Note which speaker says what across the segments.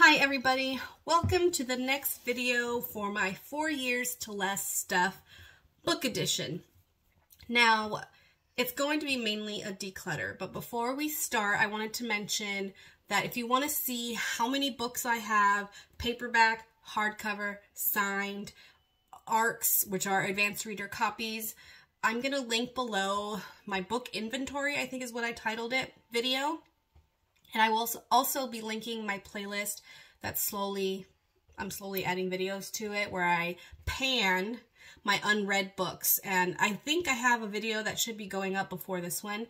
Speaker 1: Hi everybody, welcome to the next video for my 4 Years to Less Stuff book edition. Now, it's going to be mainly a declutter, but before we start, I wanted to mention that if you want to see how many books I have, paperback, hardcover, signed, ARCs, which are advanced reader copies, I'm going to link below my book inventory, I think is what I titled it, video. And I will also be linking my playlist that's I'm slowly adding videos to it where I pan my unread books. And I think I have a video that should be going up before this one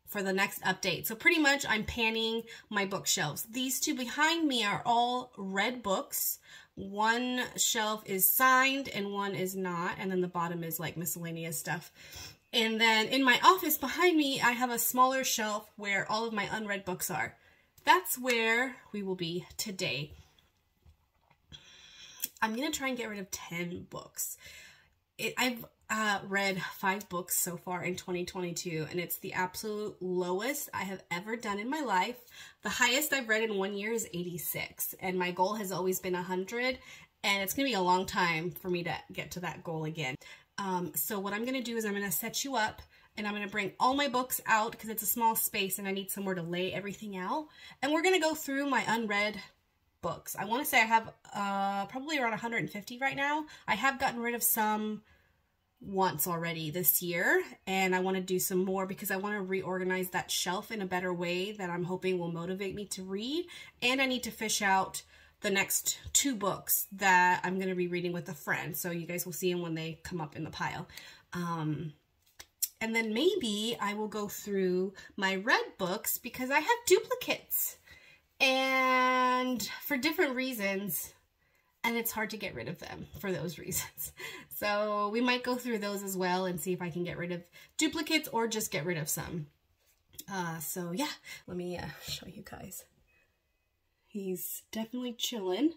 Speaker 1: for the next update. So pretty much I'm panning my bookshelves. These two behind me are all read books. One shelf is signed and one is not. And then the bottom is like miscellaneous stuff. And then in my office behind me, I have a smaller shelf where all of my unread books are. That's where we will be today. I'm going to try and get rid of 10 books. I've read 5 books so far in 2022, and it's the absolute lowest I have ever done in my life. The highest I've read in 1 year is 86, and my goal has always been 100, and it's going to be a long time for me to get to that goal again. So what I'm going to do is I'm going to set you up, and I'm going to bring all my books out because it's a small space and I need somewhere to lay everything out. And we're going to go through my unread books. I want to say I have probably around 150 right now. I have gotten rid of some once already this year, and I want to do some more because I want to reorganize that shelf in a better way that I'm hoping will motivate me to read. And I need to fish out the next 2 books that I'm going to be reading with a friend. So you guys will see them when they come up in the pile. And then maybe I will go through my read books because I have duplicates and for different reasons, and it's hard to get rid of them for those reasons. So we might go through those as well and see if I can get rid of duplicates or just get rid of some. So yeah, let me show you guys. He's definitely chilling.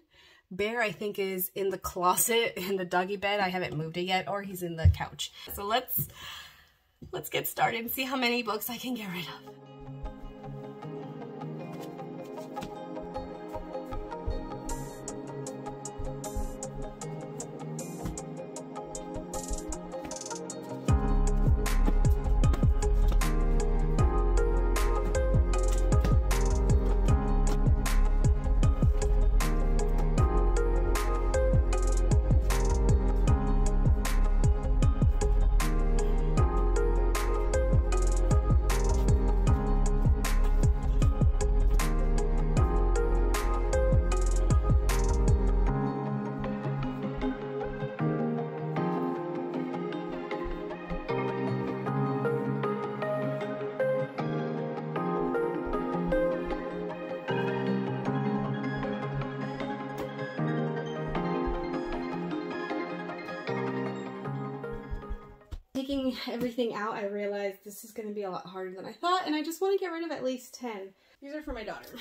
Speaker 1: Bear, I think, is in the closet in the doggy bed. I haven't moved it yet, or he's in the couch. So let's get started and see how many books I can get rid of. Taking everything out, I realized this is going to be a lot harder than I thought, and I just want to get rid of at least 10. These are for my daughter.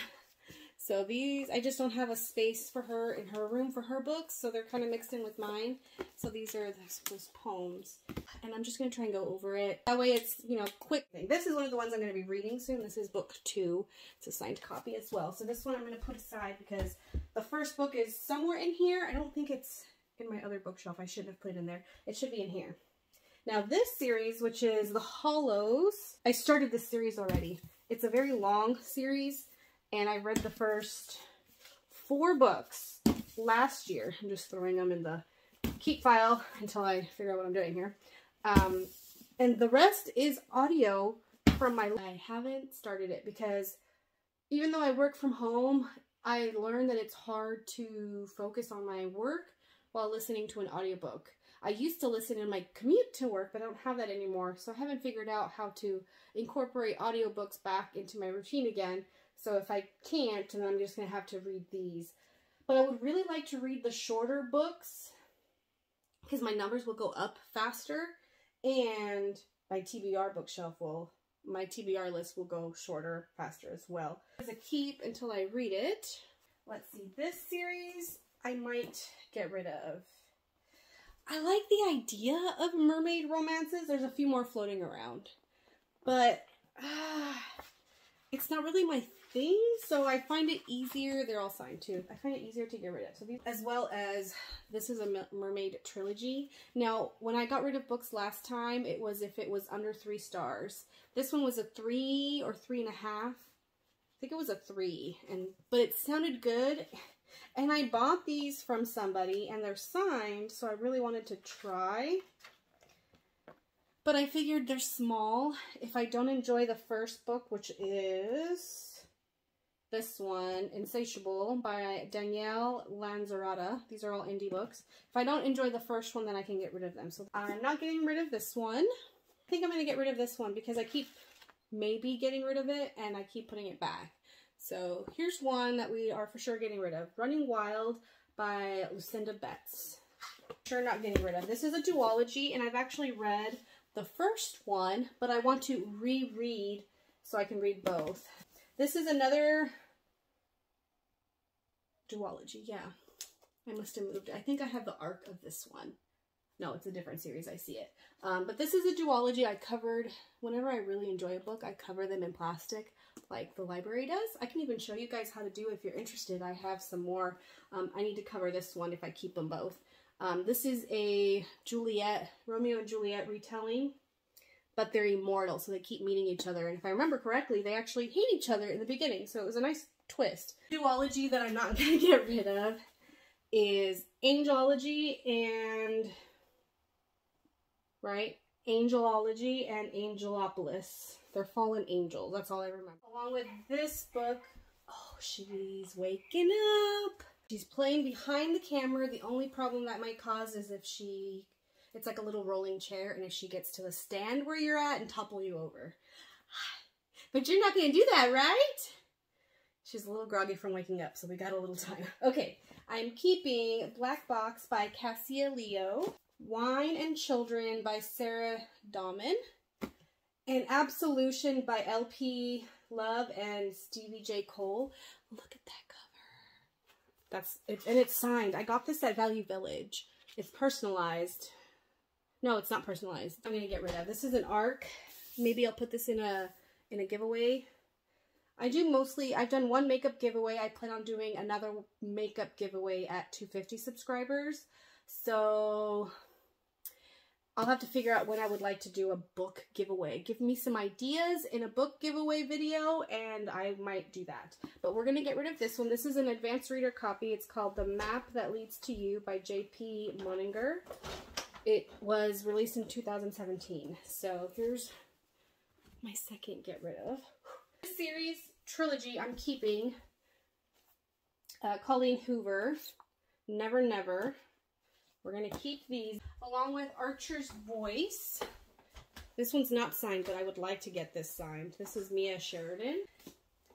Speaker 1: So these, I just don't have a space for her in her room for her books, so they're kind of mixed in with mine. So these are those poems, and I'm just going to try and go over it. That way it's, you know, quick. This is one of the ones I'm going to be reading soon. This is book 2. It's a signed copy as well. So this one I'm going to put aside because the first book is somewhere in here. I don't think it's in my other bookshelf. I shouldn't have put it in there. It should be in here. Now this series, which is The Hollows, I started this series already. It's a very long series, and I read the first 4 books last year. I'm just throwing them in the keep file until I figure out what I'm doing here. And the rest is audio from I haven't started it because even though I work from home, I learned that it's hard to focus on my work while listening to an audiobook. I used to listen in my commute to work, but I don't have that anymore. So I haven't figured out how to incorporate audiobooks back into my routine again. So if I can't, then I'm just going to have to read these. But I would really like to read the shorter books because my numbers will go up faster and my TBR my TBR list will go shorter, faster as well. As a keep until I read it. Let's see, this series I might get rid of. I like the idea of mermaid romances. There's a few more floating around, but it's not really my things, so I find it easier. They're all signed too. I find it easier to get rid of. So these, as well as this is a mermaid trilogy. Now, when I got rid of books last time, it was if it was under 3 stars. This one was a 3 or 3.5. I think it was a 3, but it sounded good. And I bought these from somebody, and they're signed, so I really wanted to try. But I figured they're small. If I don't enjoy the first book, which is this one, Insatiable, by Danielle Lanzarata. These are all indie books. If I don't enjoy the first one, then I can get rid of them. So I'm not getting rid of this one. I think I'm going to get rid of this one because I keep maybe getting rid of it, and I keep putting it back. So here's one that we are for sure getting rid of. Running Wild by Lucinda Betts. Sure not getting rid of. This is a duology, and I've actually read the first one, but I want to reread so I can read both. This is another duology, yeah. I must have moved it. I think I have the arc of this one. No, it's a different series. I see it. But this is a duology I covered. Whenever I really enjoy a book, I cover them in plastic like the library does. I can even show you guys how to do if you're interested. I have some more. I need to cover this one if I keep them both. This is a Romeo and Juliet retelling, but they're immortal, so they keep meeting each other. And if I remember correctly, they actually hate each other in the beginning, so it was a nice twist. Duology that I'm not going to get rid of is Angelology and, Angelology and Angelopolis. They're fallen angels, that's all I remember. Along with this book, oh, she's waking up. She's playing behind the camera. The only problem that might cause is if it's like a little rolling chair, and if she gets to the stand where you're at and topple you over. But you're not going to do that, right? She's a little groggy from waking up, so we got a little time. Okay, I'm keeping Black Box by Cassia Leo, Wine and Children by Sarah Dahman, and Absolution by LP Love and Stevie J. Cole. Look at that cover. That's it, and it's signed. I got this at Value Village. It's personalized. No, it's not personalized. I'm gonna get rid of. This is an ARC. Maybe I'll put this in a giveaway. I've done one makeup giveaway. I plan on doing another makeup giveaway at 250 subscribers. So I'll have to figure out when I would like to do a book giveaway. Give me some ideas in a book giveaway video, and I might do that. But we're going to get rid of this one. This is an advanced reader copy. It's called The Map That Leads to You by J.P. Moninger. It was released in 2017. So here's my second get rid of. This series trilogy I'm keeping. Colleen Hoover, Never Never. We're going to keep these, along with Archer's Voice. This one's not signed, but I would like to get this signed. This is Mia Sheridan.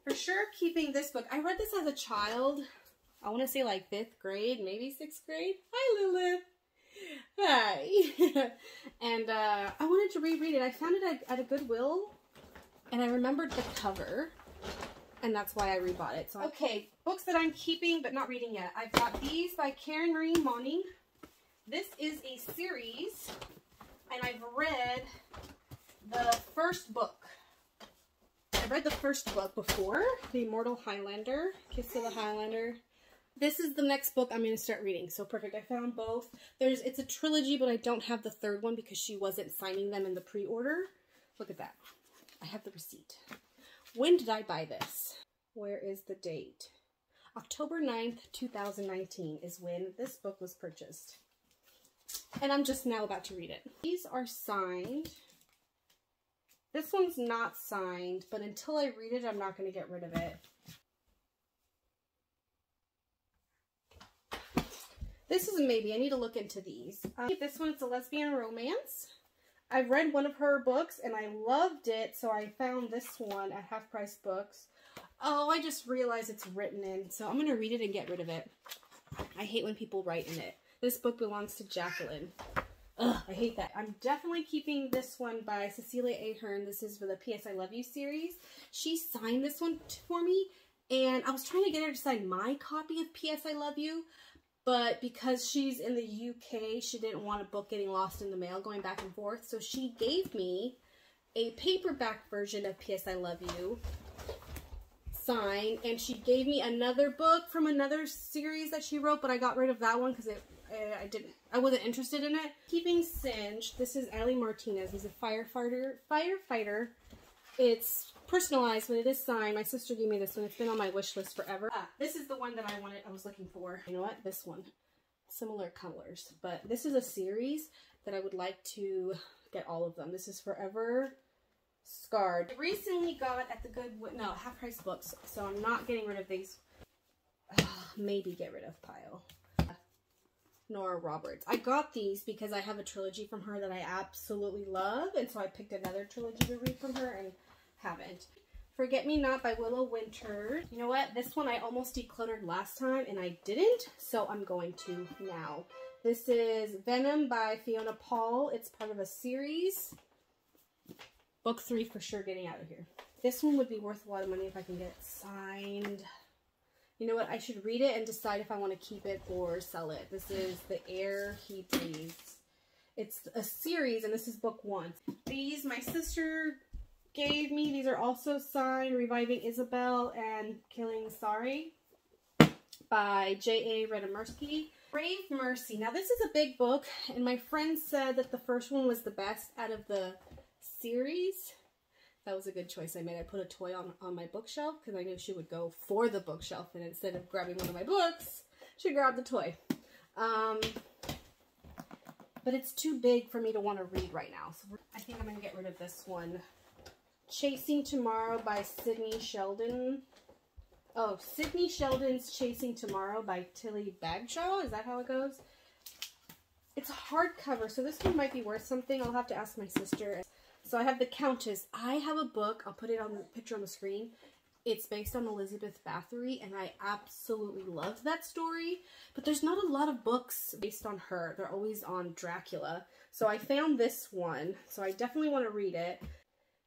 Speaker 1: For sure keeping this book. I read this as a child. I want to say like 5th grade, maybe 6th grade. Hi, Lilith. Hi. And I wanted to reread it. I found it at a Goodwill, and I remembered the cover, and that's why I rebought it. So okay, books that I'm keeping but not reading yet. I've got these by Karen Marie Moning. This is a series, and I've read the first book. I read the first book before, The Immortal Highlander, Kiss of the Highlander. This is the next book I'm going to start reading, so perfect. I found both. It's a trilogy, but I don't have the third one because she wasn't signing them in the pre-order. Look at that. I have the receipt. When did I buy this? Where is the date? October 9th, 2019 is when this book was purchased. And I'm just now about to read it. These are signed. This one's not signed, but until I read it, I'm not going to get rid of it. This is a maybe. I need to look into these. This one's a lesbian romance. I've read one of her books, and I loved it, so I found this one at Half Price Books. Oh, I just realized it's written in, so I'm going to read it and get rid of it. I hate when people write in it. This book belongs to Jacqueline. Ugh, I hate that. I'm definitely keeping this one by Cecilia Ahern. This is for the P.S. I Love You series. She signed this one for me, and I was trying to get her to sign my copy of P.S. I Love You, but because she's in the UK, she didn't want a book getting lost in the mail going back and forth, so she gave me a paperback version of P.S. I Love You. sign, and she gave me another book from another series that she wrote, but I got rid of that one because I wasn't interested in it. Keeping Singed. This is Ali Martinez. He's a firefighter. It's personalized, but it is signed. My sister gave me this one. It's been on my wish list forever. This is the one that I was looking for. You know what? This one. Similar colors. But this is a series that I would like to get all of them. This is Forever Scarred. I recently got at the half price books, so I'm not getting rid of these. Maybe get rid of Pile. Nora Roberts. I got these because I have a trilogy from her that I absolutely love, and so I picked another trilogy to read from her and haven't. Forget Me Not by Willow Winter. You know what? This one I almost decluttered last time and I didn't, so I'm going to now. This is Venom by Fiona Paul. It's part of a series. Book 3 for sure getting out of here. This one would be worth a lot of money if I can get it signed. You know what? I should read it and decide if I want to keep it or sell it. This is The Air He Breathes. It's a series, and this is book 1. These my sister gave me. These are also signed. Reviving Isabel and Killing Sari by J.A. Redemirsky. Brave Mercy. Now, this is a big book, and my friend said that the first one was the best out of the series. That was a good choice I made. I put a toy on my bookshelf because I knew she would go for the bookshelf, and instead of grabbing one of my books, she grabbed the toy. But it's too big for me to want to read right now, so I think I'm going to get rid of this one. Chasing Tomorrow by Sydney Sheldon. Oh, Sydney Sheldon's Chasing Tomorrow by Tilly Bagshaw. Is that how it goes? It's a hardcover, so this one might be worth something. I'll have to ask my sister. So I have The Countess. I have a book. I'll put it on the picture on the screen. It's based on Elizabeth Bathory, and I absolutely love that story. But there's not a lot of books based on her. They're always on Dracula. So I found this one, so I definitely want to read it.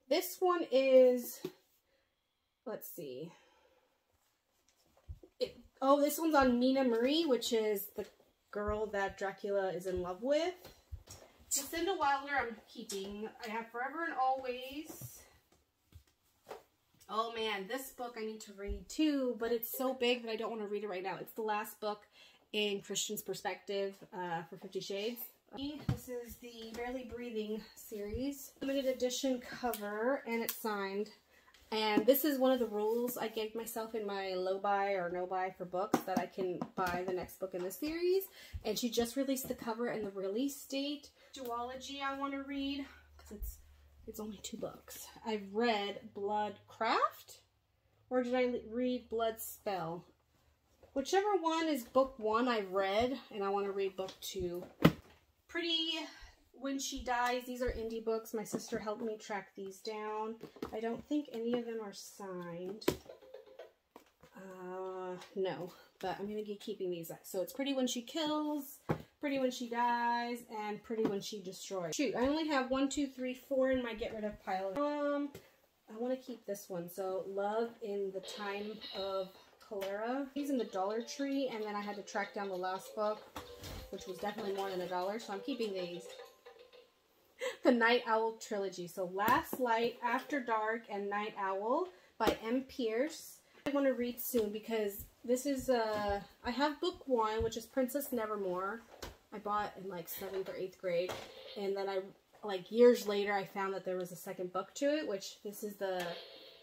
Speaker 1: This one is, let's see. This one's on Nina Marie, which is the girl that Dracula is in love with. Jacinda Wilder I'm keeping. I have Forever and Always. Oh man, this book I need to read too, but it's so big that I don't want to read it right now. It's the last book in Christian's perspective for 50 Shades. This is the Barely Breathing series. Limited edition cover, and it's signed. And this is one of the rules I gave myself in my low buy or no buy for books, that I can buy the next book in the series. And she just released the cover and the release date. Duology I want to read, because it's only 2 books. I've read Bloodcraft, or did I read Blood Spell? Whichever one is book 1 I've read, and I want to read book 2. Pretty When She Dies. These are indie books. My sister helped me track these down. I don't think any of them are signed. No, but I'm going to be keeping these. So it's Pretty When She Kills, Pretty When She Dies, and Pretty When She Destroys. Shoot, I only have 1, 2, 3, 4 in my get rid of pile. I want to keep this one. So Love in the Time of Cholera. These in the Dollar Tree, and then I had to track down the last book, which was definitely more than $1, so I'm keeping these. The Night Owl trilogy. So Last Light, After Dark, and Night Owl by M. Pierce. I want to read soon because this is, I have book 1, which is Princess Nevermore. I bought in like 7th or 8th grade. And then like years later, I found that there was a second book to it, which this is the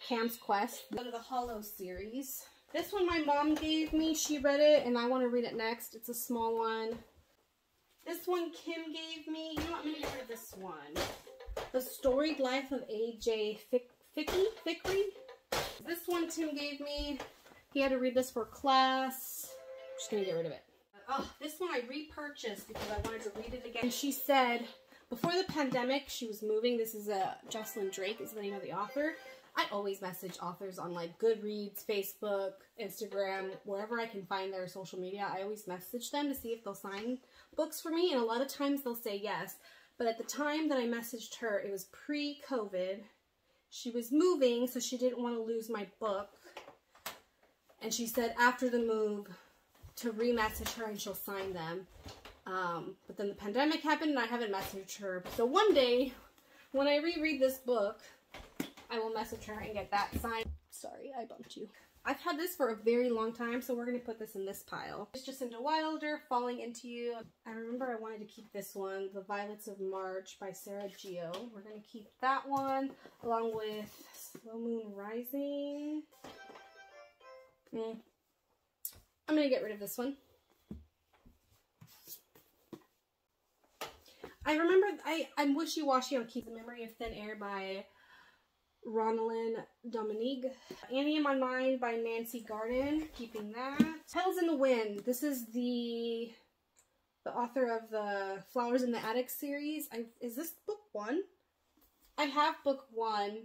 Speaker 1: Cam's Quest. Go to the Hollow series. This one my mom gave me. She read it and I want to read it next. It's a small one. This one Kim gave me. You know what? I'm going to get rid of this one. The Storied Life of A.J. Fikry. This one Tim gave me. He had to read this for class. I'm just going to get rid of it. Oh, this one I repurchased because I wanted to read it again. And she said, before the pandemic, she was moving. This is Jocelyn Drake is the name of the author. I always message authors on like Goodreads, Facebook, Instagram, wherever I can find their social media. I always message them to see if they'll sign books for me, and a lot of times they'll say yes. But at the time that I messaged her, it was pre-COVID. She was moving, so she didn't want to lose my book. And she said after the move to re-message her and she'll sign them. But then the pandemic happened and I haven't messaged her. So one day, when I reread this book, I will message her and get that signed. Sorry, I bumped you. I've had this for a very long time, so we're going to put this in this pile. It's Jacinda Wilder, Falling Into You. I remember I wanted to keep this one, The Violets of March by Sarah Geo. We're going to keep that one, along with Slow Moon Rising. I'm going to get rid of this one. I remember, I'm wishy-washy on Keep the Memory of Thin Air by Ronalyn Dominique. Annie in My Mind by Nancy Garden. Keeping that. Petals in the Wind. This is the author of the Flowers in the Attic series. Is this book 1? I have book 1.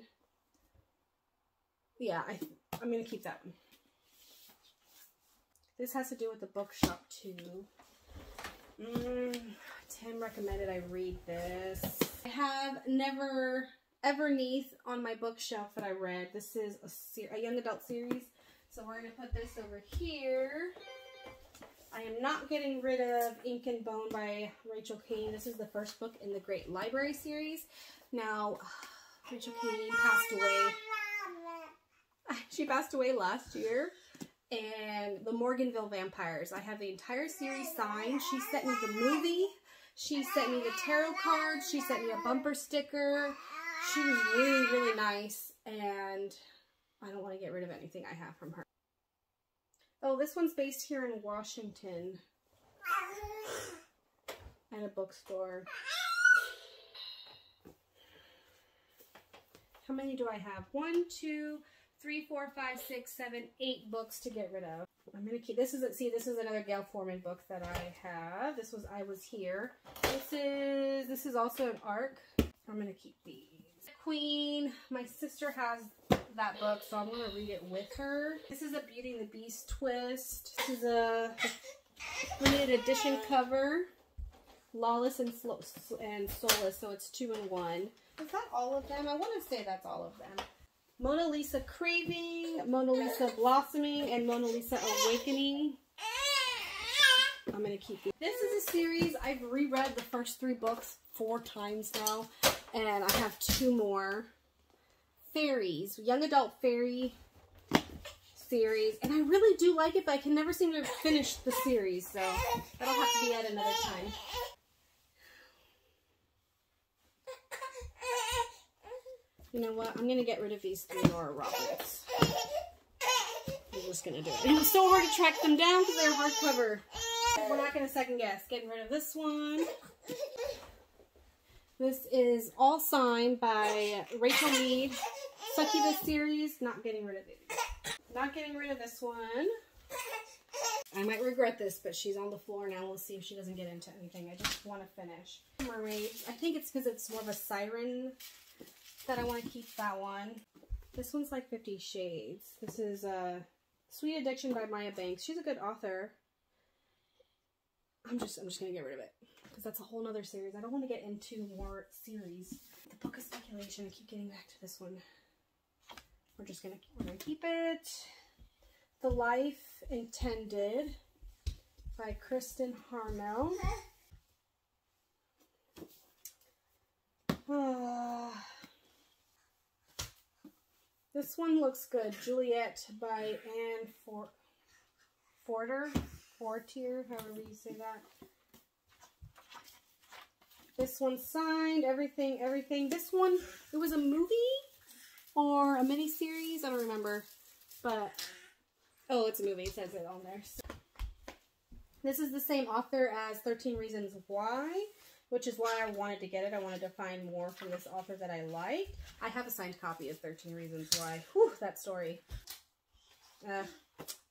Speaker 1: Yeah, I'm going to keep that one. This has to do with the bookshop too. Tim recommended I read this. I have Never Everneath on my bookshelf that I read. This is a young adult series. So we're going to put this over here. I am not getting rid of Ink and Bone by Rachel Kane. This is the first book in the Great Library series. Now, Rachel Kane passed away. She passed away last year. And the Morganville Vampires. I have the entire series signed. She sent me the movie. She sent me the tarot cards. She sent me a bumper sticker. She was really, really nice. And I don't want to get rid of anything I have from her. Oh, this one's based here in Washington. At a bookstore. How many do I have? 1, 2, 3, 4, 5, 6, 7, 8 books to get rid of. I'm gonna keep this is another Gail Forman book that I have. This was I Was Here. This is also an ARC. I'm gonna keep these. Queen. My sister has that book, so I'm gonna read it with her. This is a Beauty and the Beast twist. This is a limited edition cover. Lawless and Soulless, so it's 2 in 1. Is that all of them? I want to say that's all of them. Mona Lisa Craving, Mona Lisa Blossoming, and Mona Lisa Awakening. I'm going to keep these. This is a series. I've reread the first 3 books 4 times now, and I have 2 more. Fairies, young adult fairy series, and I really do like it, but I can never seem to finish the series, so that'll have to be at another time. You know what? I'm going to get rid of these 3 Nora Roberts. I'm just going to do it. It was so hard to track them down because they're hardcover. We're not going to second guess. Getting rid of this one. This is all signed by Rachel Mead. Succubus series. Not getting rid of it. Not getting rid of this one. I might regret this, but she's on the floor now. We'll see if she doesn't get into anything. I just want to finish. Mermaids. I think it's because it's more of a siren that I want to keep that one. This one's like 50 Shades. This is Sweet Addiction by Maya Banks. She's a good author. I'm just gonna get rid of it because that's a whole nother series. I don't want to get into more series. The Book of Speculation. I keep getting back to this one. We're gonna keep it. The Life Intended by Kristen Harmel. This one looks good. Juliet by Anne Fortier, however you say that. This one's signed. Everything. This one, it was a movie or a miniseries. I don't remember. But, oh, it's a movie. It says it on there. So, this is the same author as 13 Reasons Why, which is why I wanted to get it. I wanted to find more from this author that I liked. I have a signed copy of 13 Reasons Why. Whew, that story.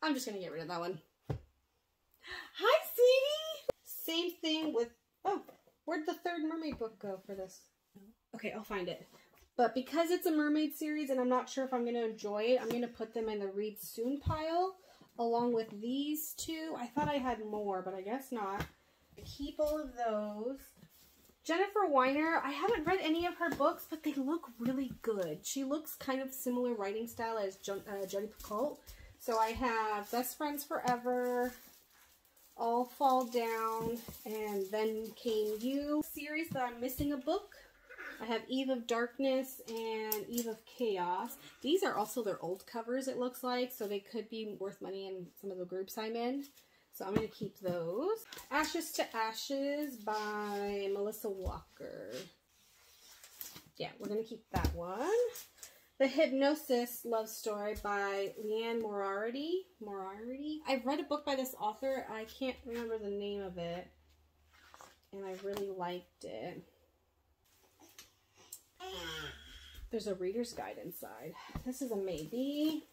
Speaker 1: I'm just going to get rid of that one. Hi, sweetie! Same thing with... Oh, where'd the third mermaid book go for this? Okay, I'll find it. But because it's a mermaid series and I'm not sure if I'm going to enjoy it, I'm going to put them in the read soon pile along with these 2. I thought I had more, but I guess not. Keep all of those. Jennifer Weiner, I haven't read any of her books, but they look really good. She looks kind of similar writing style as Jodi Picoult. So I have Best Friends Forever, All Fall Down, and Then Came You. Series that I'm missing a book. I have Eve of Darkness and Eve of Chaos. These are also their old covers, it looks like, so they could be worth money in some of the groups I'm in. So I'm going to keep those. Ashes to Ashes by Melissa Walker. Yeah, we're going to keep that one. The Hypnosis Love Story by Leanne Moriarty. I've read a book by this author. I can't remember the name of it. And I really liked it. There's a reader's guide inside. This is a maybe.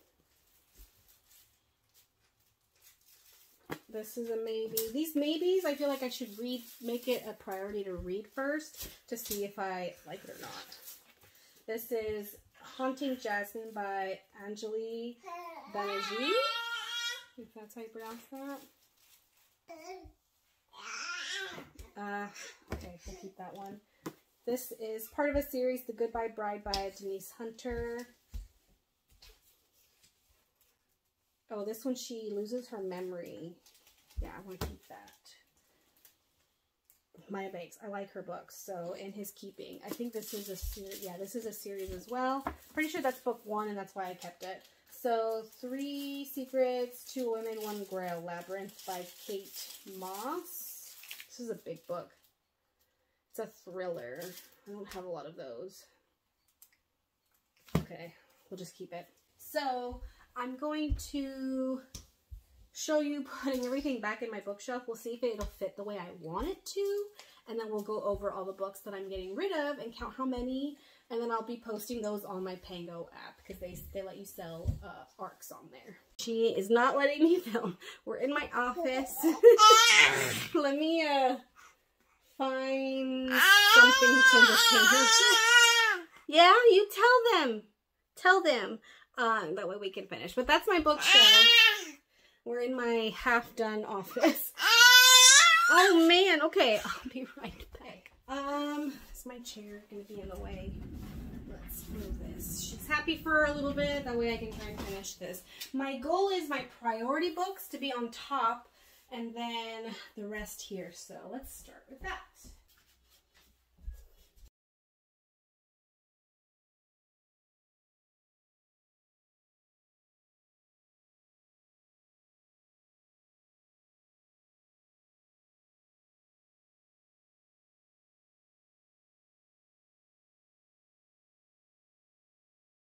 Speaker 1: This is a maybe. These maybes, I feel like I should make it a priority to read first to see if I like it or not. This is Haunting Jasmine by Angélie Banerjee, if that's how you pronounce that. Okay, we'll keep that one. This is part of a series, The Goodbye Bride by Denise Hunter. Oh, this one, she loses her memory. Yeah, I want to keep that. Maya Banks, I like her books, so in his keeping. I think this is a series. Yeah, this is a series as well. Pretty sure that's book 1, and that's why I kept it. So, 3 Secrets, 2 Women, 1 Grail, Labyrinth by Kate Moss. This is a big book. It's a thriller. I don't have a lot of those. Okay, we'll just keep it. So, I'm going to show you putting everything back in my bookshelf. We'll see if it'll fit the way I want it to. And then we'll go over all the books that I'm getting rid of and count how many. And then I'll be posting those on my Pango app because they let you sell ARCs on there. She is not letting me film. We're in my office. Let me find something to entertain. Yeah, you tell them. Tell them. That way we can finish. But that's my bookshelf. We're in my half-done office. Oh, man. Okay, I'll be right back. Is my chair going to be in the way? Let's move this. She's happy for a little bit. That way I can try and finish this. My goal is my priority books to be on top and then the rest here. So let's start with that.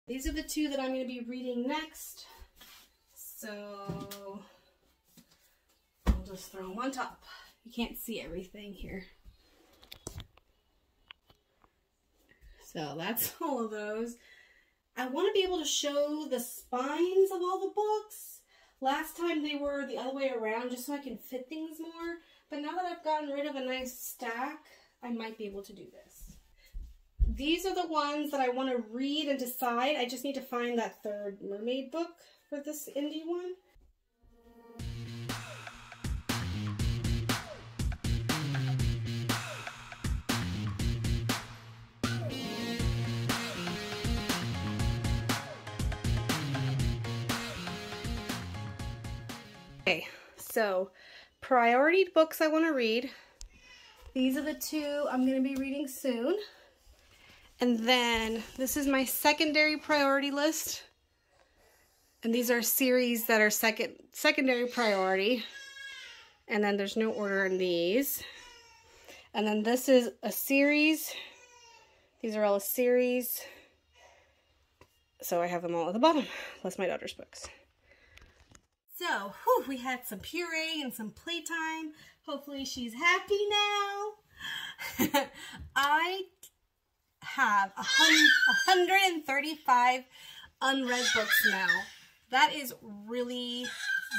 Speaker 1: These are the 2 that I'm going to be reading next. So I'll just throw them on top. You can't see everything here. So that's all of those. I want to be able to show the spines of all the books. Last time they were the other way around just so I can fit things more. But now that I've gotten rid of a nice stack, I might be able to do this. These are the ones that I want to read and decide. I just need to find that 3rd mermaid book for this indie one. Okay, so priority books I want to read. These are the 2 I'm going to be reading soon. And then this is my secondary priority list. And these are series that are secondary priority. And then there's no order in these. And then this is a series. These are all a series. So I have them all at the bottom, plus my daughter's books. So, we had some puree and some playtime. Hopefully she's happy now. I have 135 unread books now. That is really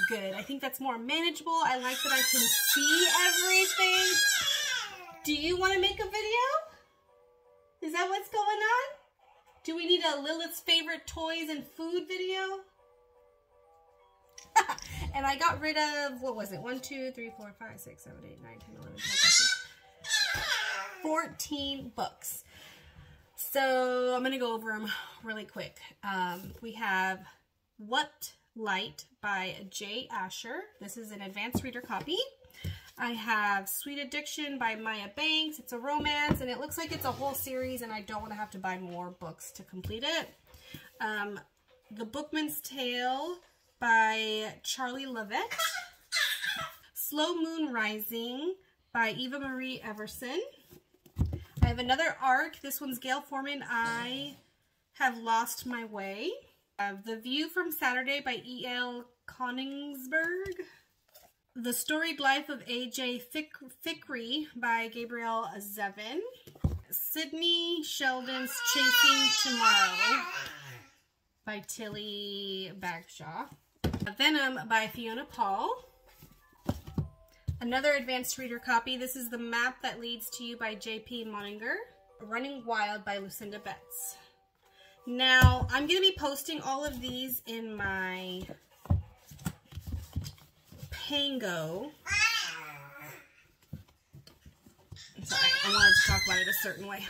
Speaker 1: good. I think that's more manageable. I like that I can see everything. Do you want to make a video? Is that what's going on? Do we need a Lilith's favorite toys and food video? And I got rid of, what was it? 1, 2, 3, 4, 5, 6, 7, 8, 9, 10, 11, 12, 13, 14 books. So I'm going to go over them really quick. We have What Light by Jay Asher. This is an advanced reader copy. I have Sweet Addiction by Maya Banks. It's a romance, and it looks like it's a whole series, and I don't want to have to buy more books to complete it. The Bookman's Tale by Charlie Levitt. Slow Moon Rising by Eva Marie Everson. I have another ARC. This one's Gail Forman, I Have Lost My Way. I have The View from Saturday by E.L. Koningsberg. The Storied Life of A.J. Fikry by Gabrielle Zevin. Sidney Sheldon's Chasing Tomorrow by Tilly Bagshaw. Venom by Fiona Paul. Another advanced reader copy. This is The Map That Leads to You by J.P. Moninger. Running Wild by Lucinda Betts. Now, I'm going to be posting all of these in my Pango. I'm sorry, I wanted to talk about it a certain way.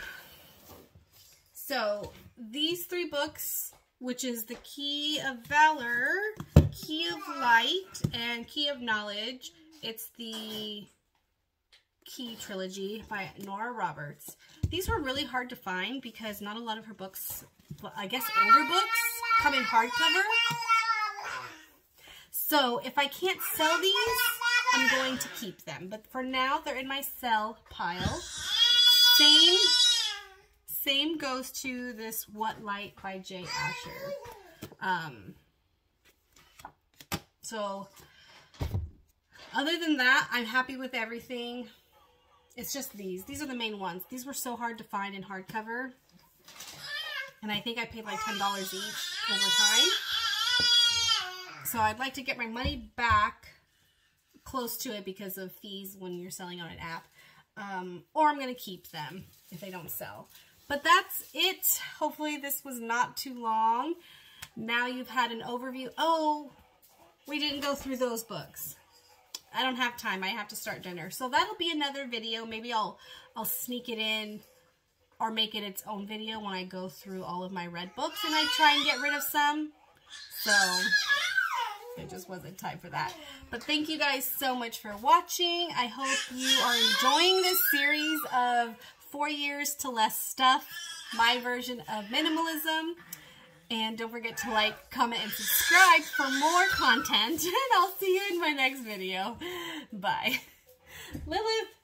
Speaker 1: So, these 3 books, which is The Key of Valor, Key of Light, and Key of Knowledge. It's the Key trilogy by Nora Roberts. These were really hard to find because not a lot of her books, I guess older books, come in hardcover. So if I can't sell these, I'm going to keep them. But for now, they're in my sell pile. Same goes to this What Light by Jay Asher. So other than that, I'm happy with everything. It's just these. These are the main ones. These were so hard to find in hardcover. And I think I paid like $10 each over time. So I'd like to get my money back close to it because of fees when you're selling on an app. Or I'm going to keep them if they don't sell. But that's it. Hopefully this was not too long. Now you've had an overview. Oh, we didn't go through those books. I don't have time. I have to start dinner. So that'll be another video. Maybe I'll sneak it in or make it its own video when I go through all of my red books and I try and get rid of some. So it just wasn't time for that. But thank you guys so much for watching. I hope you are enjoying this series of 4 years to less stuff, my version of minimalism. And don't forget to like, comment, and subscribe for more content. And I'll see you in my next video. Bye. Lilith.